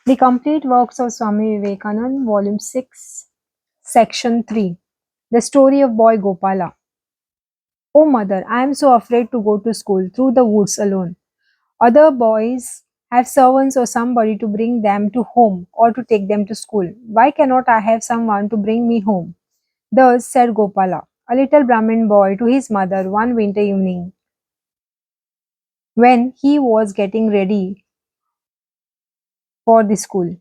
The complete works of Swami Vivekananda, Volume 6, Section 3. The story of boy Gopala. Oh mother, I am so afraid to go to school through the woods alone. Other boys have servants or somebody to bring them to home or to take them to school. Why cannot I have someone to bring me home? Thus said Gopala, a little Brahmin boy, to his mother one winter evening when he was getting ready for the school.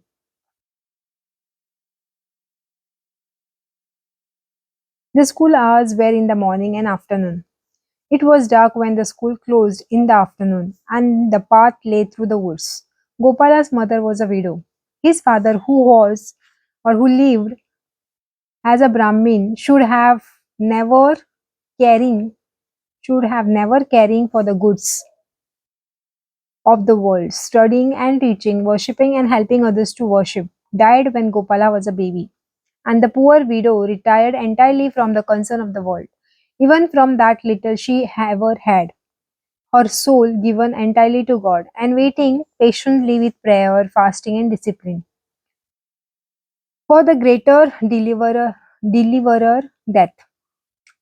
The school hours were in the morning and afternoon. It was dark when the school closed in the afternoon, and the path lay through the woods. Gopala's mother was a widow. His father, who lived as a Brahmin, never caring should have never caring for the goods of the world, studying and teaching, worshipping and helping others to worship, died when Gopala was a baby. And the poor widow retired entirely from the concern of the world. Even from that little she ever had, her soul given entirely to God, and waiting patiently with prayer, fasting, and discipline for the greater deliverer death,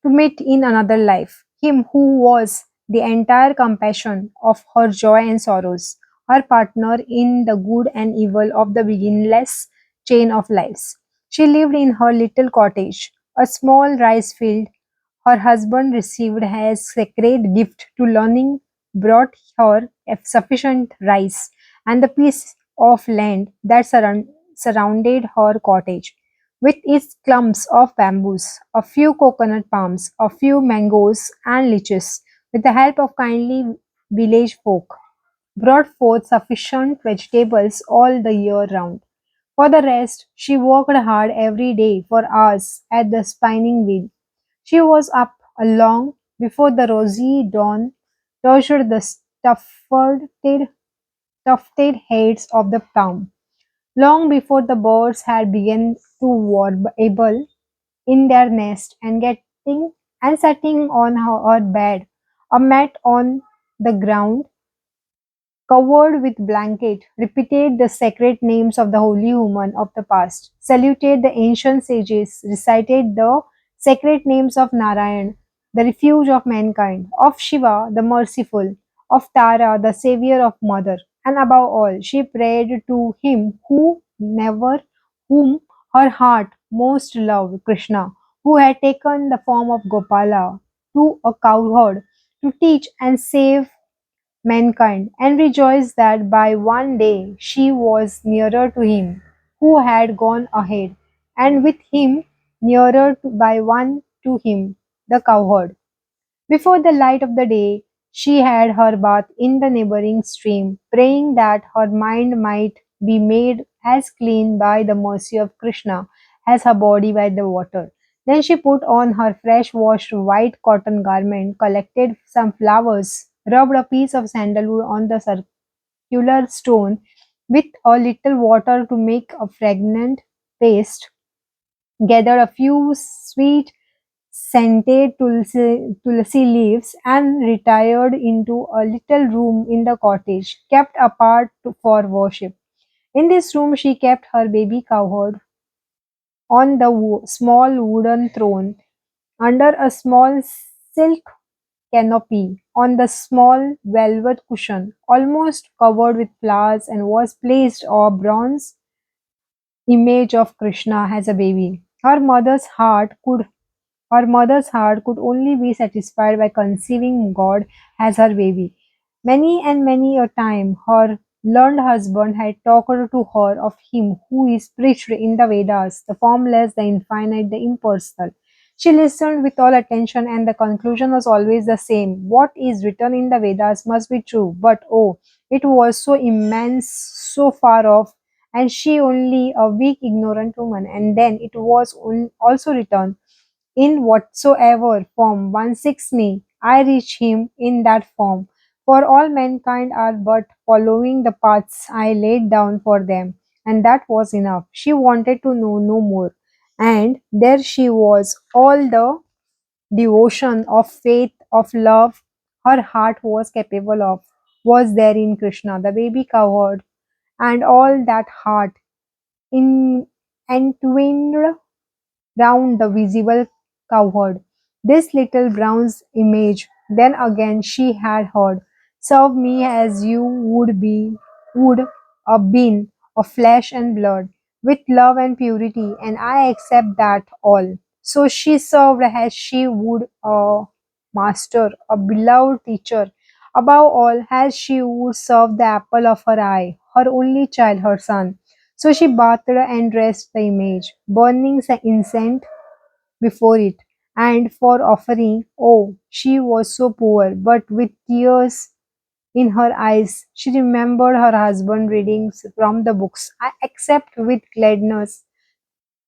to meet in another life him who was the entire compassion of her joy and sorrows, her partner in the good and evil of the beginless chain of lives. She lived in her little cottage, a small rice field. Her husband received as sacred gift to learning, brought her a sufficient rice and the piece of land that surrounded her cottage, with its clumps of bamboos, a few coconut palms, a few mangoes and lychees, with the help of kindly village folk, brought forth sufficient vegetables all the year round. For the rest, she worked hard every day for hours at the spinning wheel. She was up long before the rosy dawn touched the tufted heads of the palm, long before the birds had begun to warble in their nest and getting and sitting on her bed, a mat on the ground covered with blanket, repeated the sacred names of the holy women of the past, saluted the ancient sages, recited the sacred names of Narayan, the refuge of mankind, of Shiva, the merciful, of Tara, the savior of mother, and above all, she prayed to him whom her heart most loved, Krishna, who had taken the form of Gopala to a cowherd to teach and save mankind, and rejoiced that by one day she was nearer to him who had gone ahead, and with him nearer by one to him, the cowherd. Before the light of the day, she had her bath in the neighboring stream, praying that her mind might be made as clean by the mercy of Krishna as her body by the water. Then she put on her fresh washed white cotton garment, collected some flowers, rubbed a piece of sandalwood on the circular stone with a little water to make a fragrant paste, gathered a few sweet scented tulsi leaves, and retired into a little room in the cottage, kept apart for worship. In this room, she kept her baby cowherd on the small wooden throne under a small silk canopy on the small velvet cushion, almost covered with flowers, and was placed a bronze image of Krishna as a baby. Her mother's heart could only be satisfied by conceiving God as her baby. Many and many a time her learned husband had talked to her of him who is preached in the Vedas, the formless, the infinite, the impersonal. She listened with all attention, and the conclusion was always the same. What is written in the Vedas must be true, but oh, it was so immense, so far off, and she only a weak, ignorant woman. And then it was also written, in whatsoever form one seeks me, I reach him in that form. For all mankind are but following the paths I laid down for them, and that was enough. She wanted to know no more. And there she was, all the devotion, of faith, of love her heart was capable of, was there in Krishna, the baby cowherd, and all that heart in entwined round the visible cowherd. This little brown's image, then again she had heard, serve me as you would a being of flesh and blood, with love and purity, and I accept that all. So she served as she would a master, a beloved teacher, above all, as she would serve the apple of her eye, her only child, her son. So she bathed and dressed the image, burning incense before it, and for offering, oh, she was so poor, but with tears in her eyes, she remembered her husband readings from the books. I accept with gladness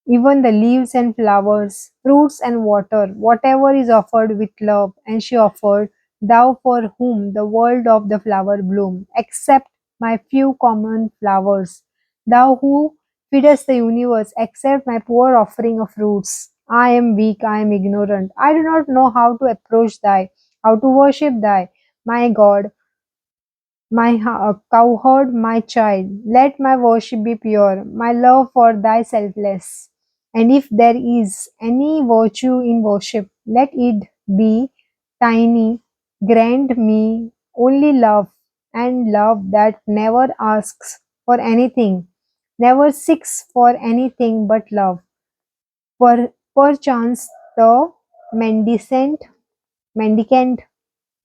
even the leaves and flowers, fruits and water, whatever is offered with love, and she offered, thou for whom the world of the flower bloom, accept my few common flowers, thou who feedest the universe, accept my poor offering of fruits. I am weak, I am ignorant, I do not know how to approach thy, how to worship thy, my God, my cowherd, my child, let my worship be pure, my love for thy selfless. And if there is any virtue in worship, let it be tiny. Grant me only love, and love that never asks for anything, never seeks for anything but love. Perchance the mendicant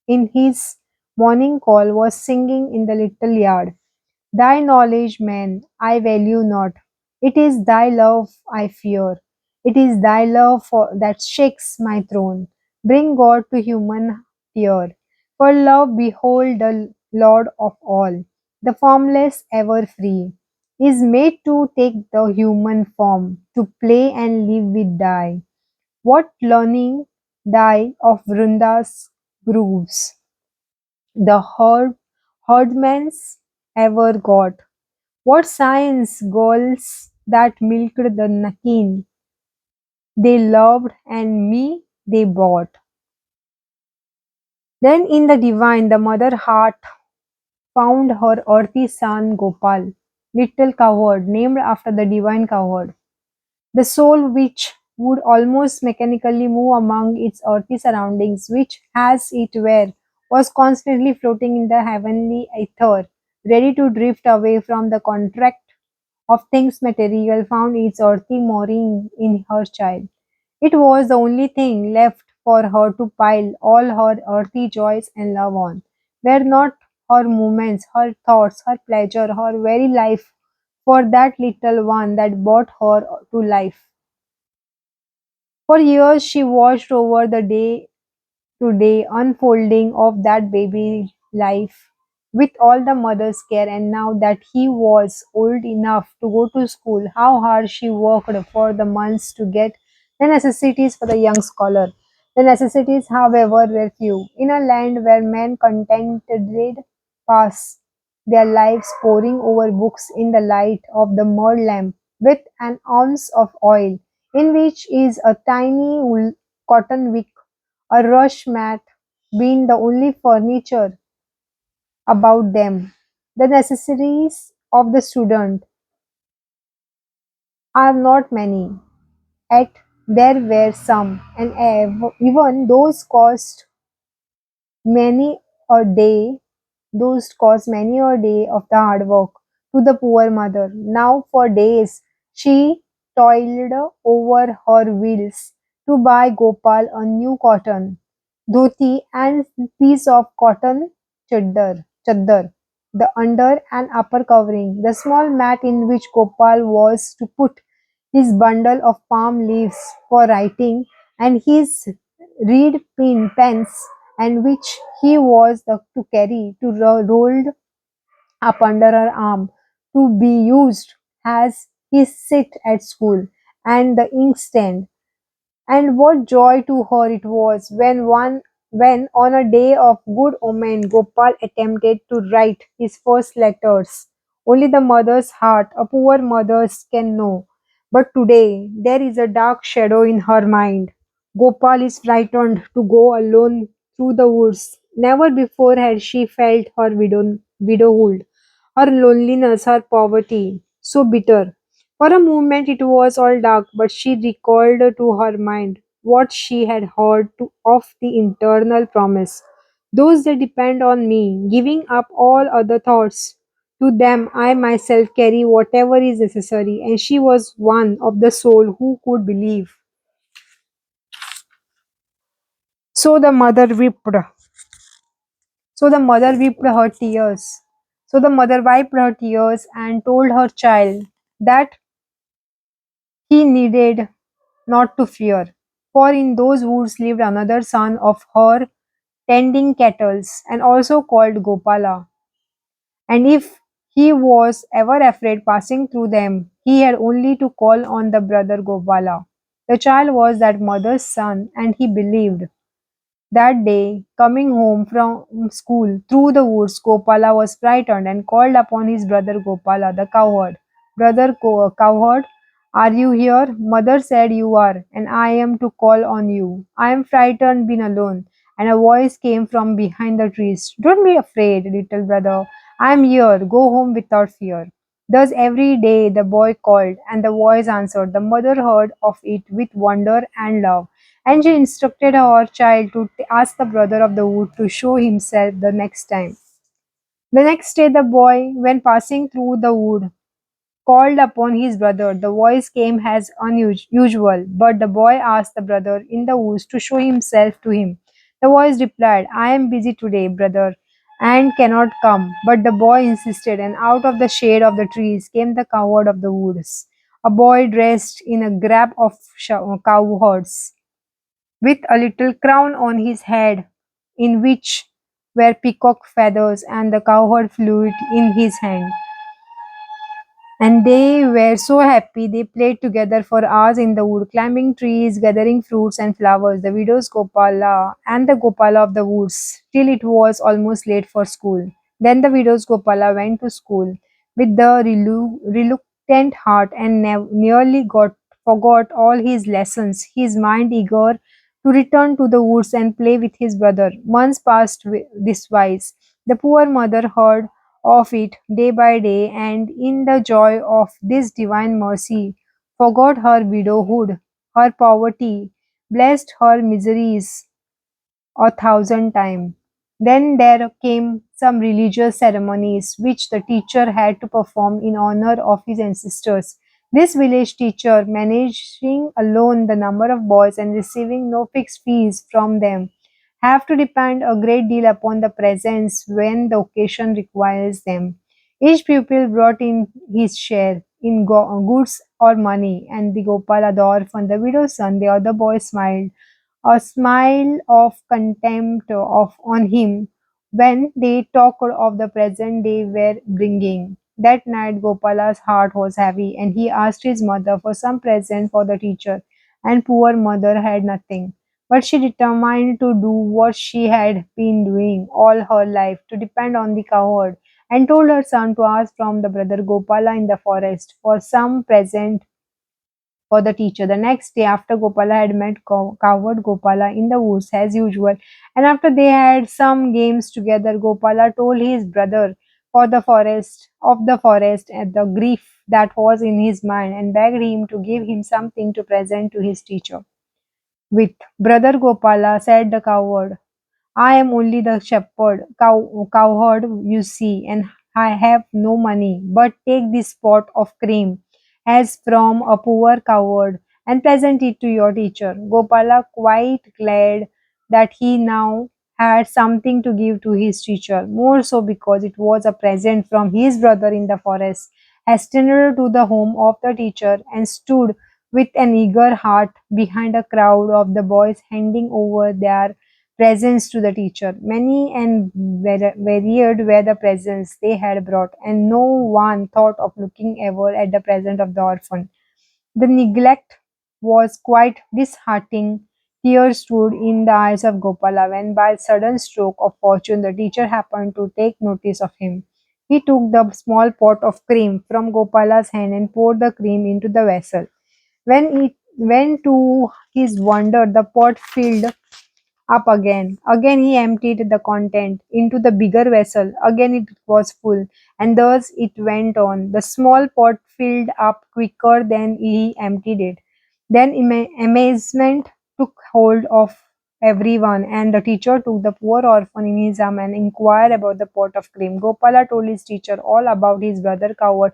in his morning call was singing in the little yard. Thy knowledge, man, I value not. It is thy love I fear. It is thy love that shakes my throne. Bring God to human fear. For love, behold the Lord of all, the formless, ever free, is made to take the human form, to play and live with thy. What learning thy of Vrinda's grooves, the herdman's ever got. What science girls that milked the keen, they loved and me they bought. Then in the divine, the mother heart found her earthy son Gopal, little cowherd, named after the divine cowherd. The soul which would almost mechanically move among its earthly surroundings, which as it were was constantly floating in the heavenly ether, ready to drift away from the contract of things material, found its earthly mooring in her child. It was the only thing left for her to pile all her earthly joys and love on. Were not her movements, her thoughts, her pleasure, her very life for that little one that brought her to life? For years she watched over the day-to-day unfolding of that baby life with all the mother's care, and now that he was old enough to go to school, how hard she worked for the months to get the necessities for the young scholar. The necessities, however, were few. In a land where men contentedly pass their lives poring over books in the light of the mud lamp with an ounce of oil, in which is a tiny cotton wick, a rush mat being the only furniture about them. The necessities of the student are not many, yet there were some, and even those many a day many a day of the hard work to the poor mother. Now for days she toiled over her wheels to buy Gopal a new cotton dhoti and piece of cotton chaddar, the under and upper covering, the small mat in which Gopal was to put his bundle of palm leaves for writing, and his reed pens, and which he was to carry to rolled up under her arm to be used as he sit at school, and the inkstand. And what joy to her it was when on a day of good omen Gopal attempted to write his first letters. Only the mother's heart, a poor mother's, can know. But today there is a dark shadow in her mind. Gopal is frightened to go alone through the woods. Never before had she felt her widowhood. her loneliness, her poverty, so bitter. For a moment it was all dark, but she recalled to her mind what she had heard of the eternal promise. Those that depend on me, giving up all other thoughts. To them I myself carry whatever is necessary, and she was one of the soul who could believe. So the mother wept. So the mother wiped her tears. So the mother wiped her tears and told her child that he needed not to fear. For in those woods lived another son of her tending cattle and also called Gopala. And if he was ever afraid passing through them, he had only to call on the brother Gopala. The child was that mother's son, and he believed. That day, coming home from school through the woods, Gopala was frightened and called upon his brother Gopala, the cowherd. Brother cowherd, are you here? Mother said you are, and I am to call on you. I am frightened, been alone. And a voice came from behind the trees. Don't be afraid, little brother. I am here. Go home without fear. Thus every day the boy called, and the voice answered. The mother heard of it with wonder and love, and she instructed her child to ask the brother of the wood to show himself the next time. The next day, the boy, when passing through the wood, called upon his brother. The voice came as unusual, but the boy asked the brother in the woods to show himself to him. The voice replied, I am busy today, brother, and cannot come. But the boy insisted, and out of the shade of the trees came the cowherd of the woods, a boy dressed in a garb of cowherds, with a little crown on his head, in which were peacock feathers, and the cowherd flute in his hand. And they were so happy they played together for hours in the wood, climbing trees, gathering fruits and flowers, the widow's Gopala and the Gopala of the woods, till it was almost late for school. Then the widow's Gopala went to school with the reluctant heart and nearly forgot all his lessons, his mind eager to return to the woods and play with his brother. Months passed this wise. The poor mother heard of it day by day, and in the joy of this divine mercy, forgot her widowhood, her poverty, blessed her miseries a thousand times. Then there came some religious ceremonies which the teacher had to perform in honor of his ancestors. This village teacher, managing alone the number of boys and receiving no fixed fees from them, have to depend a great deal upon the presents when the occasion requires them. Each pupil brought in his share in goods or money, and the Gopala, the orphan, the widow's son, the other boy smiled a smile of contempt on him when they talked of the present they were bringing. That night Gopala's heart was heavy, and he asked his mother for some present for the teacher, and poor mother had nothing. But she determined to do what she had been doing all her life, to depend on the cowherd, and told her son to ask from the brother Gopala in the forest for some present for the teacher. The next day, after Gopala had met coward Gopala in the woods as usual, and after they had some games together, Gopala told his brother for the forest and the grief that was in his mind, and begged him to give him something to present to his teacher. With brother Gopala, said the coward, I am only the cowherd you see, and I have no money. But take this pot of cream as from a poor cowherd and present it to your teacher. Gopala, quite glad that he now had something to give to his teacher, more so because it was a present from his brother in the forest, hastened to the home of the teacher and stood with an eager heart behind a crowd of the boys handing over their presents to the teacher. Many and varied were the presents they had brought, and no one thought of looking ever at the present of the orphan. The neglect was quite disheartening. Tears stood in the eyes of Gopala when, by a sudden stroke of fortune, the teacher happened to take notice of him. He took the small pot of cream from Gopala's hand and poured the cream into the vessel. When to his wonder, the pot filled Up again. Again he emptied the content into the bigger vessel. Again it was full, and thus it went on. The small pot filled up quicker than he emptied it. Then amazement took hold of everyone, and the teacher took the poor orphan in his arm and inquired about the pot of cream. Gopala told his teacher all about his brother coward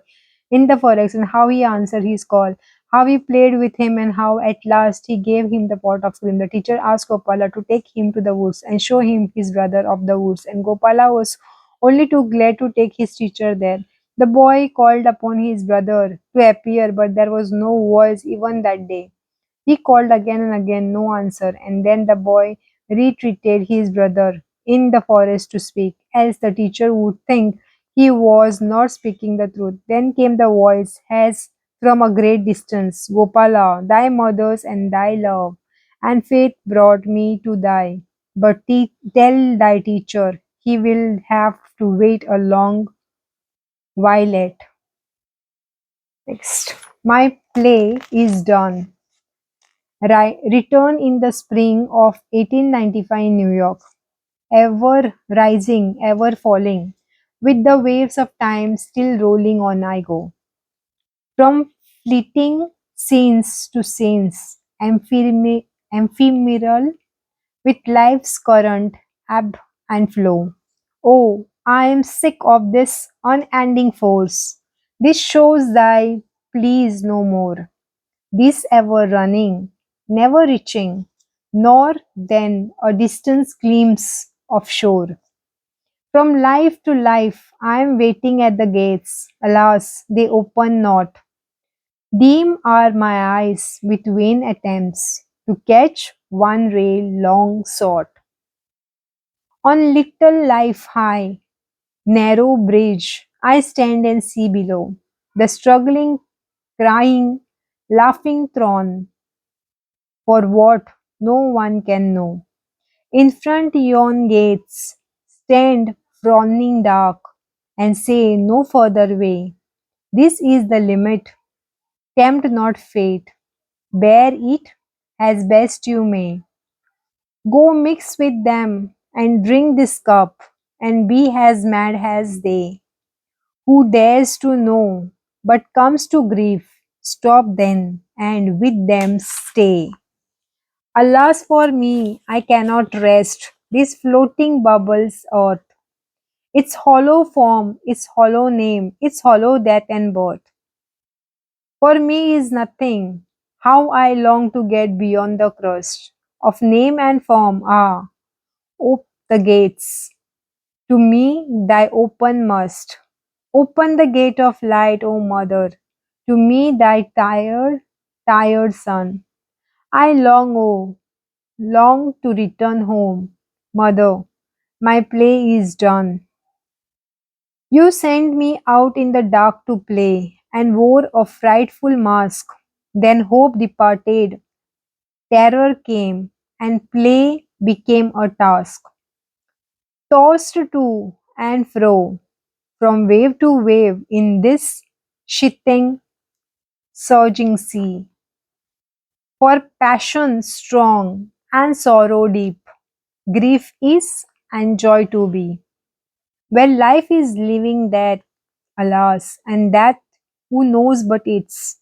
in the forest and how he answered his call, how he played with him, and how at last he gave him the pot of cream. The teacher asked Gopala to take him to the woods and show him his brother of the woods, and Gopala was only too glad to take his teacher there. The boy called upon his brother to appear, but there was no voice even that day. He called again and again, no answer, and then the boy retreated his brother in the forest to speak, else the teacher would think he was not speaking the truth. Then came the voice, as from a great distance, Gopala, thy mothers and thy love, and fate brought me to thy. But tell thy teacher, he will have to wait a long while yet. Next. My play is done. Return in the spring of 1895 in New York, ever rising, ever falling, with the waves of time still rolling on I go. From fleeting scenes to scenes, ephemeral, with life's current, ebb and flow. Oh, I am sick of this unending force. This shows thy please no more. This ever running, never reaching, nor then a distant glimpse of shore. From life to life I am waiting at the gates. Alas, they open not. Dim are my eyes with vain attempts to catch one ray long sought. On little life high, narrow bridge, I stand and see below the struggling, crying, laughing throng. For what no one can know. In front yon gates stand frowning dark, and say no further way. This is the limit. Tempt not fate. Bear it as best you may. Go mix with them and drink this cup, and be as mad as they. Who dares to know, but comes to grief, stop then, and with them stay. Alas for me, I cannot rest. This floating bubbles earth, its hollow form, its hollow name, its hollow death and birth. For me is nothing. How I long to get beyond the crust of name and form. Ah, ope the gates. To me, thy open must. Open the gate of light, O mother. To me, thy tired son. I long, oh, long to return home. Mother, my play is done. You sent me out in the dark to play, and wore a frightful mask. Then hope departed, terror came, and play became a task. Tossed to and fro, from wave to wave in this shifting, surging sea. For passion strong and sorrow deep, grief is and joy to be. Well, life is living that, alas, and that who knows but it's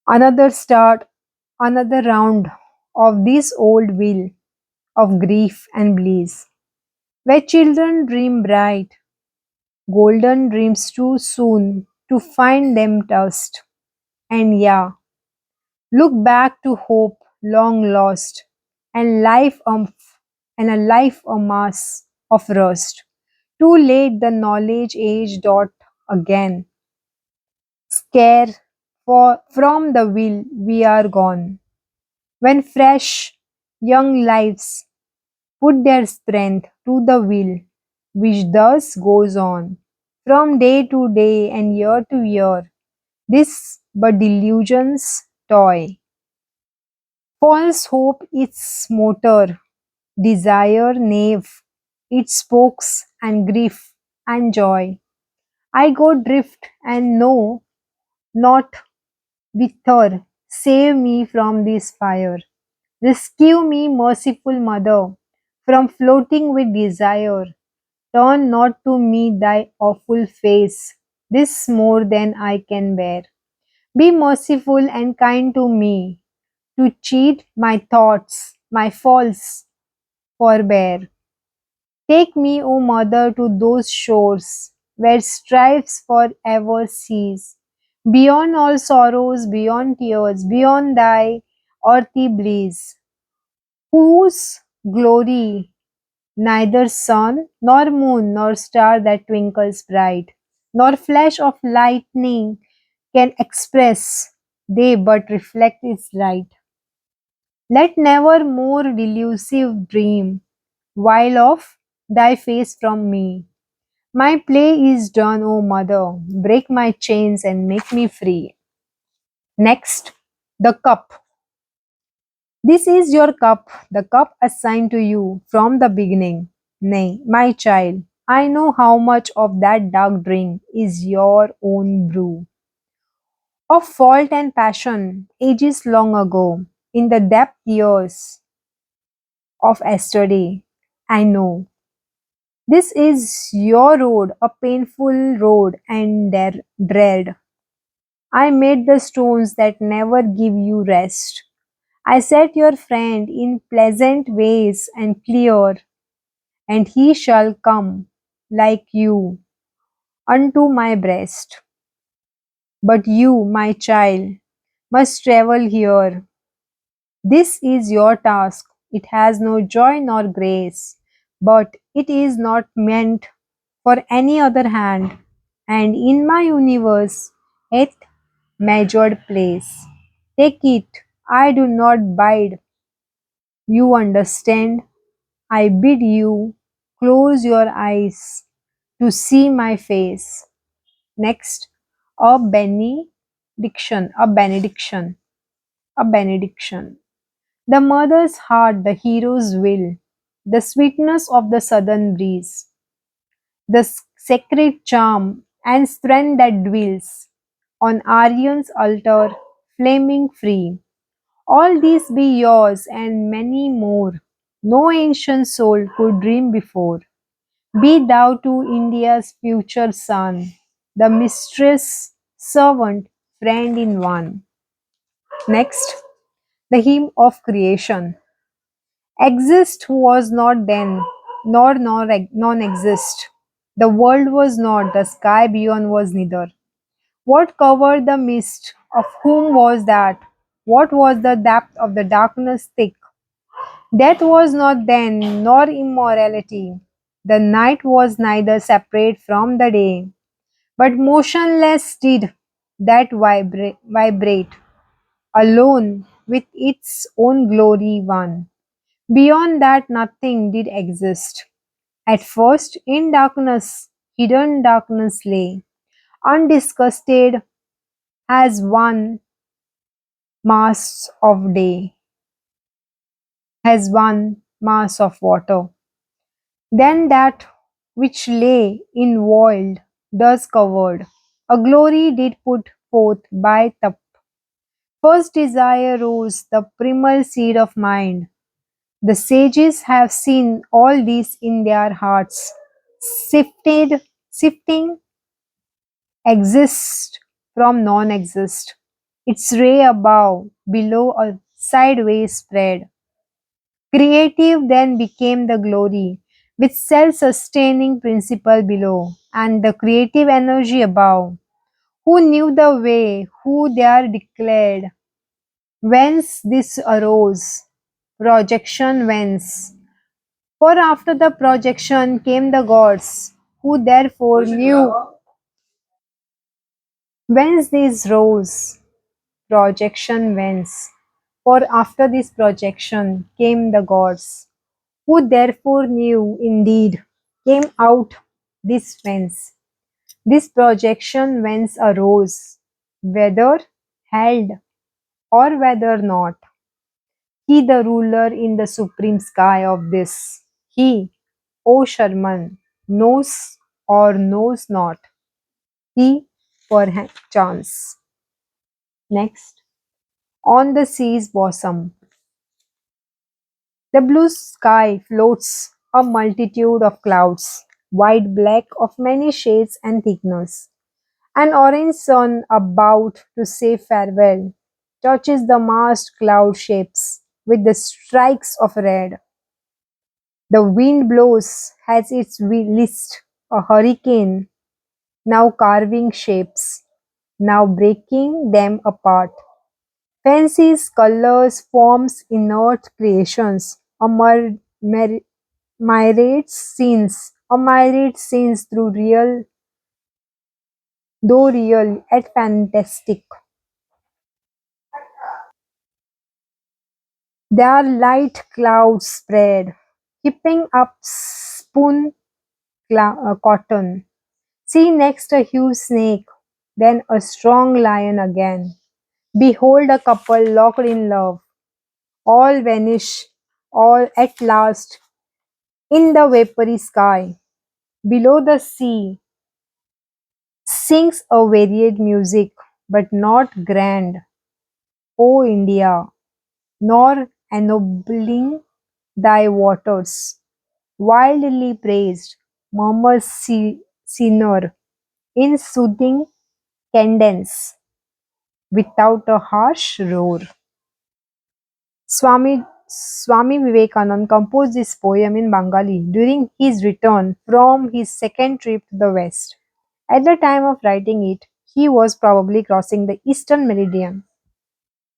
another start, another round of this old wheel of grief and bliss, where children dream bright, golden dreams too soon to find them dust, and yeah, look back to hope long lost, and and a life a mass of rust. Too late the knowledge age dot again. Scare from the will we are gone. When fresh, young lives put their strength to the will, which thus goes on, from day to day and year to year, this but delusion's toy. False hope its motor, desire knave, its spokes and grief and joy. I go drift and know not whither, save me from this fire. Rescue me, merciful Mother, from floating with desire. Turn not to me thy awful face, this more than I can bear. Be merciful and kind to me, to cheat my thoughts, my faults forbear. Take me, O Mother, to those shores where strifes forever cease, beyond all sorrows, beyond tears, beyond thy earthly bliss, whose glory neither sun, nor moon, nor star that twinkles bright, nor flash of lightning can express, they but reflect its light. Let never more delusive dream, while of thy face from me. My play is done, O Mother. Break my chains and make me free. Next, the cup. This is your cup, the cup assigned to you from the beginning. Nay, my child, I know how much of that dark drink is your own brew. Of fault and passion, ages long ago, in the depth years of yesterday, I know. This is your road, a painful road and dread. I made the stones that never give you rest. I set your friend in pleasant ways and clear, and he shall come like you unto my breast. But you, my child, must travel here. This is your task. It has no joy nor grace, but it is not meant for any other hand, and in my universe, it measured place. Take it, I do not bide. You understand? I bid you close your eyes to see my face. Next, a benediction, a benediction, a benediction. The mother's heart, the hero's will, the sweetness of the southern breeze, the sacred charm and strength that dwells on Aryan's altar, flaming free. All these be yours and many more, no ancient soul could dream before. Be thou to India's future son, the mistress, servant, friend in one. Next, the hymn of creation. Exist was not then, nor non-exist. The world was not, the sky beyond was neither. What covered the mist? Of whom was that? What was the depth of the darkness thick? Death was not then, nor immorality. The night was neither separate from the day, but motionless did that vibrate, alone with its own glory one. Beyond that nothing did exist. At first, in darkness, hidden darkness lay, undisgusted as one mass of day, as one mass of water. Then that which lay in void, thus covered, a glory did put forth by the first desire rose, the primal seed of mind. The sages have seen all this in their hearts, sifting exist from non-exist. Its ray above, below, or sideways spread. Creative then became the glory, with self-sustaining principle below, and the creative energy above. Who knew the way, who there declared, whence this arose, projection whence. For after the projection came the gods, who therefore knew whence this rose, projection whence. For after this projection came the gods, who therefore knew indeed came out this whence. This projection whence arose, whether held or whether not. He the ruler in the supreme sky of this. He, O Sharman, knows or knows not. He perchance. Next, on the sea's bosom. The blue sky floats a multitude of clouds, white, black, of many shades and thickness. An orange sun about to say farewell touches the massed cloud shapes with the strikes of red. The wind blows has its list, a hurricane, now carving shapes, now breaking them apart. Fancies, colors, forms, inert creations, myriad scenes through real, though real, yet fantastic. Their light clouds spread, heaping up cotton. See next a huge snake, then a strong lion again. Behold a couple locked in love. All vanish, all at last, in the vapory sky. Below the sea sings a varied music, but not grand, O India, nor ennobling thy waters. Wildly praised, murmurs sinner in soothing cadence, without a harsh roar. Swami Vivekananda composed this poem in Bengali during his return from his second trip to the West. At the time of writing it, he was probably crossing the eastern meridian.